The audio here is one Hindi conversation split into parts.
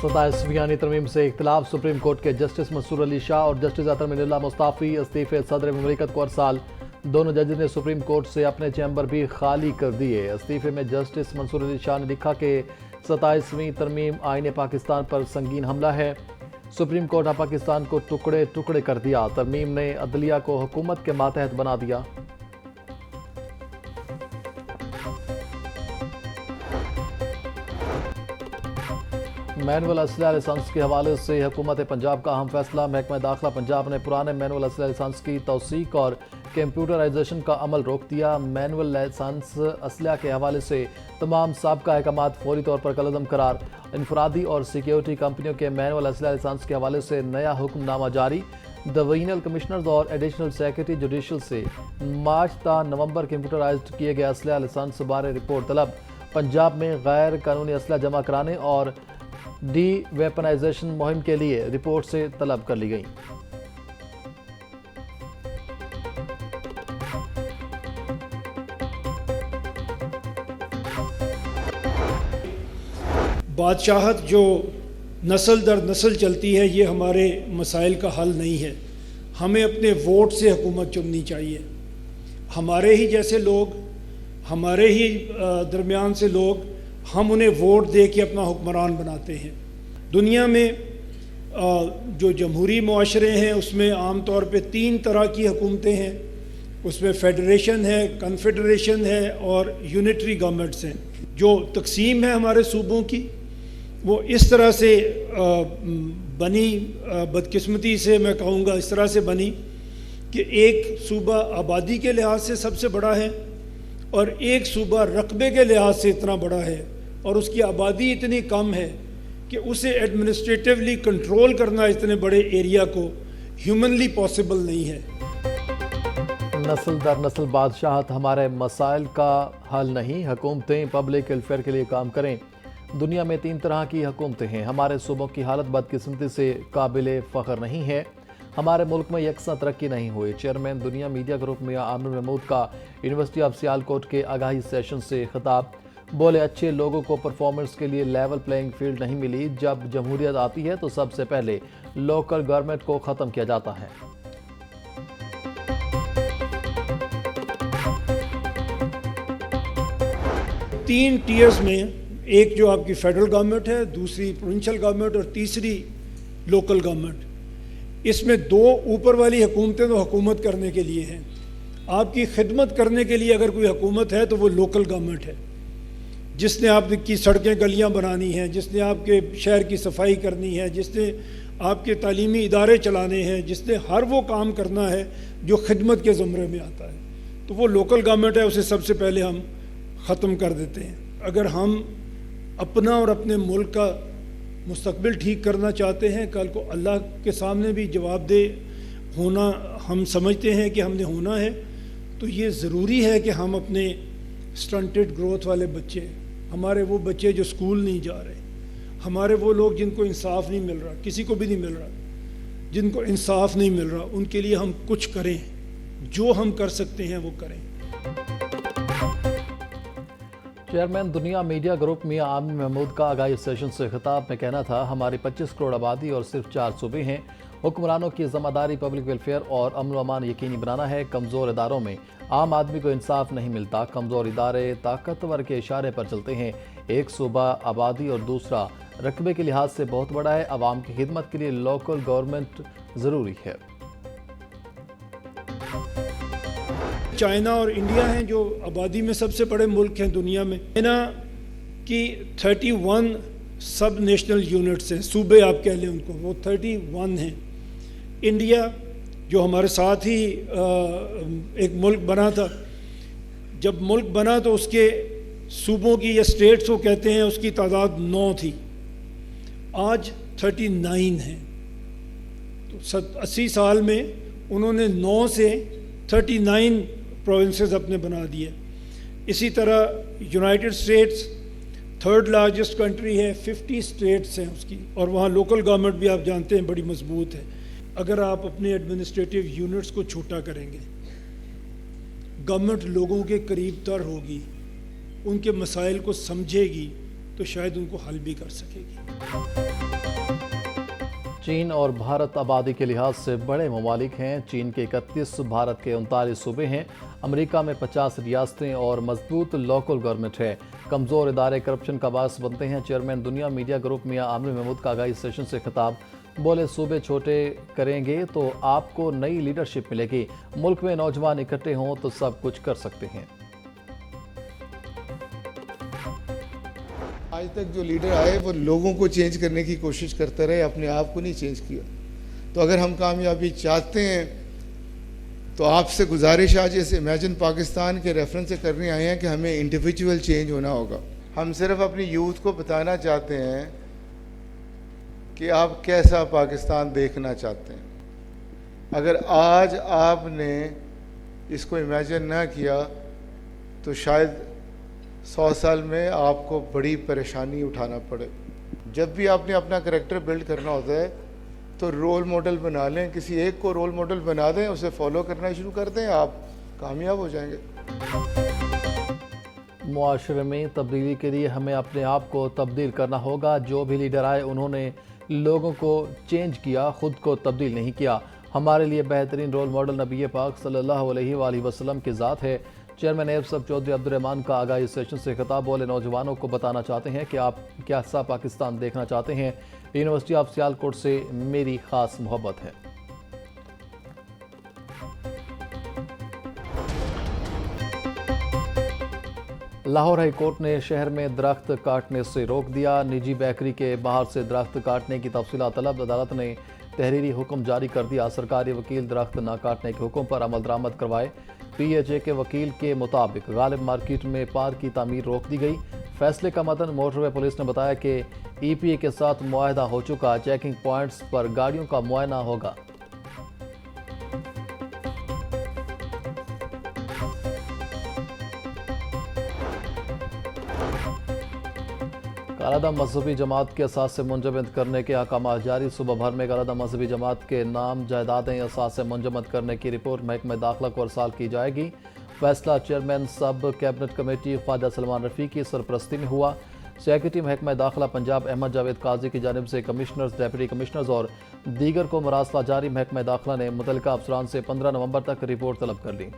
27वीं तरमीम से इख्तिलाफ। सुप्रीम कोर्ट के जस्टिस मंसूर अली शाह और जस्टिस अतर मिनल्ला मुस्ताफ़ी इस्तीफे सदर मुमलिकत को अरसाल। दोनों जजेस ने सुप्रीम कोर्ट से अपने चैम्बर भी खाली कर दिए। इस्तीफे में जस्टिस मंसूर अली शाह ने लिखा कि 27वीं तरमीम आईन पाकिस्तान पर संगीन हमला है। सुप्रीम कोर्ट ने पाकिस्तान को टुकड़े टुकड़े कर दिया। तरमीम ने अदलिया को हुकूमत के मातहत बना दिया। मैनुअल असलहा लाइसेंस के हवाले से हुकूमत पंजाब का अहम फैसला। महकमा दाखिला पंजाब ने पुराने मैनुअल असलहा लाइसेंस की तौसीक और कंप्यूटराइजेशन का अमल रोक दिया। मैनुअल लाइसेंस असलहा के हवाले से तमाम साबका अहकामात फौरी तौर पर कलअदम करार। इनफरादी और सिक्योरिटी कंपनियों के मैनुअल असलहा लाइसेंस के हवाले से नया हुक्मनामा जारी। डिवीजनल कमिश्नर्स और एडिशनल सेक्रेटरी जुडिशल से मार्च ता नवंबर कंप्यूटराइज्ड किए गए असलहा लाइसेंस बारे रिपोर्ट तलब। पंजाब में गैर कानूनी असलहा जमा कराने और डी वेपनाइजेशन मुहिम के लिए रिपोर्ट से तलब कर ली गई। बादशाहत जो नस्ल दर नस्ल चलती है, ये हमारे मसाइल का हल नहीं है। हमें अपने वोट से हुकूमत चुननी चाहिए। हमारे ही जैसे लोग, हमारे ही दरमियान से लोग, हम उन्हें वोट दे के अपना हुक्मरान बनाते हैं। दुनिया में जो जमहूरी मुआशरे हैं उसमें आम तौर पे 3 तरह की हुकूमतें हैं। उसमें फेडरेशन है, कन्फेडरेशन है और यूनिटरी गवर्नमेंट्स हैं। जो तकसीम है हमारे सूबों की, वो इस तरह से बनी, बदकिस्मती से मैं कहूँगा इस तरह से बनी कि एक सूबा आबादी के लिहाज से सबसे बड़ा है और एक सूबा रकबे के लिहाज से इतना बड़ा है और उसकी आबादी इतनी कम है कि उसे एडमिनिस्ट्रेटिवली कंट्रोल करना इतने बड़े एरिया को ह्यूमनली पॉसिबल नहीं है। नस्ल दर नस्ल बादशाहत हमारे मसाइल का हल नहीं। हुकूमतें पब्लिक वेलफेयर के लिए काम करें। दुनिया में 3 तरह की हुकूमतें हैं। हमारे सूबों की हालत बदकिस्मती से काबिल फ़ख्र नहीं है। हमारे मुल्क में यकसा तरक्की नहीं हुई। चेयरमैन दुनिया मीडिया ग्रुप मियां आमिर महमूद का यूनिवर्सिटी ऑफ सियालकोट के आगाही सेशन से खिताब। बोले, अच्छे लोगों को परफॉर्मेंस के लिए लेवल प्लेइंग फील्ड नहीं मिली। जब जमहूरियत आती है तो सबसे पहले लोकल गवर्नमेंट को ख़त्म किया जाता है। तीन टीयर्स में, एक जो आपकी फेडरल गवर्नमेंट है, दूसरी प्रोविंशियल गवर्नमेंट और तीसरी लोकल गवर्नमेंट। इसमें 2 ऊपर वाली हुकूमतें तो हुकूमत करने के लिए हैं। आपकी खिदमत करने के लिए अगर कोई हुकूमत है तो वो लोकल गवर्नमेंट है, जिसने आपकी सड़कें गलियां बनानी हैं, जिसने आपके शहर की सफाई करनी है, जिसने आपके तालीमी इदारे चलाने हैं, जिसने हर वो काम करना है जो खिदमत के ज़ुमरे में आता है, तो वो लोकल गवर्नमेंट है। उसे सबसे पहले हम ख़त्म कर देते हैं। अगर हम अपना और अपने मुल्क का मुस्तकबिल ठीक करना चाहते हैं, कल को अल्लाह के सामने भी जवाबदेह होना हम समझते हैं कि हमने होना है, तो ये ज़रूरी है कि हम अपने स्टंटेड ग्रोथ वाले बच्चे, हमारे वो बच्चे जो स्कूल नहीं जा रहे, हमारे वो लोग जिनको इंसाफ नहीं मिल रहा, किसी को भी नहीं मिल रहा, जिनको इंसाफ नहीं मिल रहा, उनके लिए हम कुछ करें। जो हम कर सकते हैं वो करें। चेयरमैन दुनिया मीडिया ग्रुप मियां आमिर महमूद का आगाही सेशन से खिताब में कहना था, हमारी 25 करोड़ आबादी और सिर्फ 4 सूबे हैं। हुक्मरानों की जिम्मेदारी पब्लिक वेलफेयर और अमन अमान यकीनी बनाना है। कमज़ोर इदारों में आम आदमी को इंसाफ नहीं मिलता। कमज़ोर इदारे ताकतवर के इशारे पर चलते हैं। एक सूबा आबादी और दूसरा रकबे के लिहाज से बहुत बड़ा है। आवाम की खिदमत के लिए लोकल गवर्नमेंट ज़रूरी है। चाइना और इंडिया हैं जो आबादी में सबसे बड़े मुल्क हैं दुनिया में। चाइना की 31 सब नेशनल यूनिट्स हैं, सूबे आप कह लें उनको, वो 31 हैं। इंडिया जो हमारे साथ ही एक मुल्क बना था, जब मुल्क बना तो उसके सूबों की या स्टेट्स को कहते हैं, उसकी तादाद 9 थी, आज 39 है। तो 80 साल में उन्होंने 9 से 39 प्रोविंसेस अपने बना दिए। इसी तरह United states 3rd largest country है, 50 स्टेट्स हैं उसकी, और वहाँ लोकल गवर्नमेंट भी आप जानते हैं बड़ी मजबूत है। अगर आप अपने एडमिनिस्ट्रेटिव यूनिट्स को छोटा करेंगे, गवर्नमेंट लोगों के करीब तर होगी, उनके मसाइल को समझेगी, तो शायद उनको हल भी कर सकेगी। चीन और भारत आबादी के लिहाज से बड़े ममालिक हैं। चीन के 31, भारत के 39 सूबे हैं। अमेरिका में 50 रियासतें और मजबूत लोकल गवर्नमेंट है। कमज़ोर इदारे करप्शन का बायस बनते हैं। चेयरमैन दुनिया मीडिया ग्रुप मियां आमिर महमूद का आगाही सेशन से खिताब। बोले, सूबे छोटे करेंगे तो आपको नई लीडरशिप मिलेगी। मुल्क में नौजवान इकट्ठे हों तो सब कुछ कर सकते हैं। आज तक जो लीडर आए वो लोगों को चेंज करने की कोशिश करते रहे, अपने आप को नहीं चेंज किया। तो अगर हम कामयाबी चाहते हैं तो आपसे गुजारिश आज इस इमेजिन पाकिस्तान के रेफरेंस से करने आए हैं कि हमें इंडिविजुअल चेंज होना होगा। हम सिर्फ अपनी यूथ को बताना चाहते हैं कि आप कैसा पाकिस्तान देखना चाहते हैं। अगर आज आपने इसको इमेजिन ना किया तो शायद 100 साल में आपको बड़ी परेशानी उठाना पड़े। जब भी आपने अपना करैक्टर बिल्ड करना होता है तो रोल मॉडल बना लें, किसी एक को रोल मॉडल बना दें, उसे फॉलो करना शुरू कर दें, आप कामयाब हो जाएंगे। मुआशरे में तब्दीली के लिए हमें अपने आप को तब्दील करना होगा। जो भी लीडर आए उन्होंने लोगों को चेंज किया, खुद को तब्दील नहीं किया। हमारे लिए बेहतरीन रोल मॉडल नबी पाक सल्लल्लाहु अलैहि वसल्लम की ज़ात है। चेयरमैन एफसब चौधरी अब्दुर्रहमान का आगाही सेशन से खिताब। बोले, नौजवानों को बताना चाहते हैं कि आप कैसा पाकिस्तान देखना चाहते हैं। यूनिवर्सिटी ऑफ सियालकोट से मेरी खास मोहब्बत है। लाहौर हाई कोर्ट ने शहर में दरख्त काटने से रोक दिया। निजी बेकरी के बाहर से दरख्त काटने की तफसीलात तलब। अदालत ने तहरीरी हुक्म जारी कर दिया। सरकारी वकील दरख्त न काटने के हुक्म पर अमल दरामद करवाए। PHA के वकील के मुताबिक गालिब मार्केट में पार्क की तामीर रोक दी गई। फैसले का मतन मोटरवे पुलिस ने बताया कि EPA के साथ मुआहदा हो चुका। चेकिंग पॉइंट्स पर गाड़ियों का मुआयना होगा। कालादम मजहबी जमात के असास से मुंजमद करने के अहकाम जारी। सुबह भर में कालादम मजहबी जमात के नाम जायदादें असास से मुंजमद करने की रिपोर्ट महकमा दाखिला को अरसाल की जाएगी। फैसला चेयरमैन सब कैबिनेट कमेटी ख्वाजा सलमान रफ़ी की सरपरस्ती में हुआ। सेक्रेटरी महकमा दाखिला पंजाब अहमद जावेद काजी की जानिब से कमिश्नर्स, डेप्यूटी कमिश्नर्स और दीगर को मरासला जारी। महकमा दाखिला ने मुतल्लिका अफसरान से 15 नवंबर तक रिपोर्ट तलब कर ली।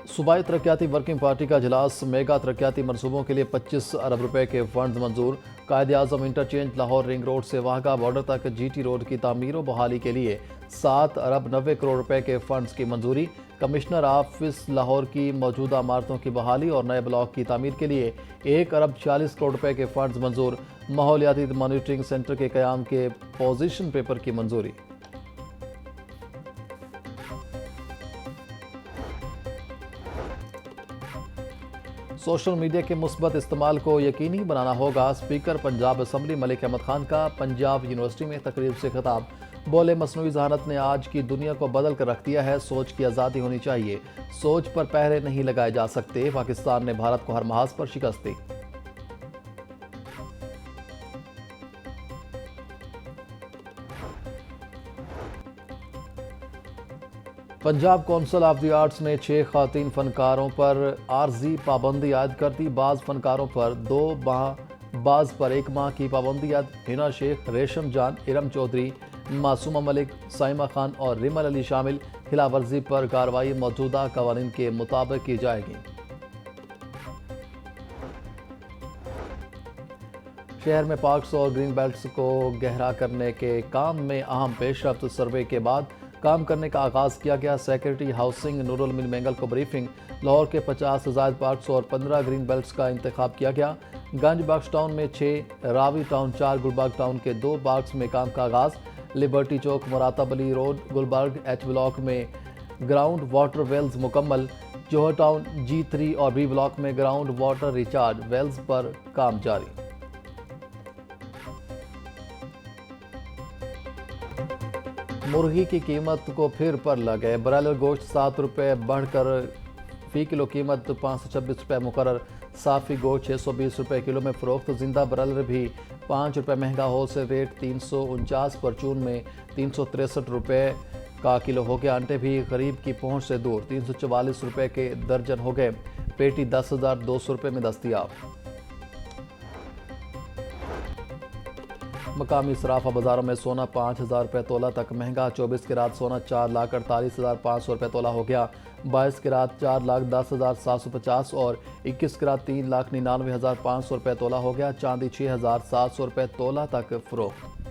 सूबाई तरक्याती वर्किंग पार्टी का इजलास। मेगा तरक्याती मनसूबों के लिए 25 अरब रुपए के फंड मंजूर। कायदे आज़म इंटरचेंज लाहौर रिंग रोड से वाहगा बॉर्डर तक GT रोड की तामीर और बहाली के लिए 7 अरब 90 करोड़ रुपए के फंड्स की मंजूरी। कमिश्नर ऑफिस लाहौर की मौजूदा इमारतों की बहाली और नए ब्लॉक की तामीर के लिए 1 अरब 40 करोड़ रुपए के फंड्स मंजूर। माहौलियाती मॉनिटरिंग सेंटर के क़याम के पोजीशन पेपर की मंजूरी। सोशल मीडिया के मुस्बत इस्तेमाल को यकीनी बनाना होगा। स्पीकर पंजाब असम्बली मलिक अहमद खान का पंजाब यूनिवर्सिटी में तकरीब से खिताब। बोले, मसनूई ज़हानत ने आज की दुनिया को बदल कर रख दिया है। सोच की आज़ादी होनी चाहिए। सोच पर पहरे नहीं लगाए जा सकते। पाकिस्तान ने भारत को हर महाज पर शिकस्त दी। Punjab council of the arts ने 6 खातीन फनकारों पर आर्जी पाबंदी आयद कर दी। बाज़ फनकारों पर 2 माह, बाज़ पर 1 माह की पाबंदी आयद। हिना शेख, रेशम जान, इरम चौधरी, मासूमा मलिक, साइमा खान और रिमल अली शामिल। खिलाफ वर्जी पर कार्रवाई मौजूदा कवानीन के मुताबिक की जाएगी। शहर में पार्क्स और ग्रीन बेल्ट्स को गहरा करने के काम में अहम पेशरफ्त। सर्वे के बाद काम करने का आगाज़ किया गया। सेक्रेटरी हाउसिंग नूरुल अमीन मेंगल को ब्रीफिंग। लाहौर के 50 से ज़ायद पार्क्स और 15 ग्रीन बेल्ट्स का इंतखाब किया गया। गंज बख्श टाउन में 6, रावी टाउन 4, गुलबर्ग टाउन के 2 पार्क्स में काम का आगाज़। Liberty Chowk, Muratab Ali road, Gulberg H block में ग्राउंड वाटर वेल्स मुकम्मल। जोहर टाउन G3 और B ब्लॉक में ग्राउंड वाटर रिचार्ज वेल्स पर काम जारी। मुर्गी की कीमत को फिर पर लगे। ब्रायलर गोश्त 7 रुपये बढ़कर फ़ी किलो कीमत 526 रुपये मुकर्रर। साफ़ी गोश्त 620 रुपये किलो में फ़रोख्त। जिंदा ब्रायलर भी 5 रुपये महंगा। होलसेल रेट 349, परचून में 363 रुपये। का किलो हो गया। अंडे भी गरीब की पहुंच से दूर, 344 रुपए के दर्जन हो गए। पेटी 10,200 रुपए में दस्तयाब। मकामी सराफा बाजारों में सोना 5,000 रुपये तोला तक महंगा। 24 की रात सोना 4,48,500 रुपये तोला हो गया। 22 की रात 4,10,750 और 21 की रात 3,99,500 रुपये तोला हो गया। चांदी 6,700 रुपये तोला तक फरोख्त।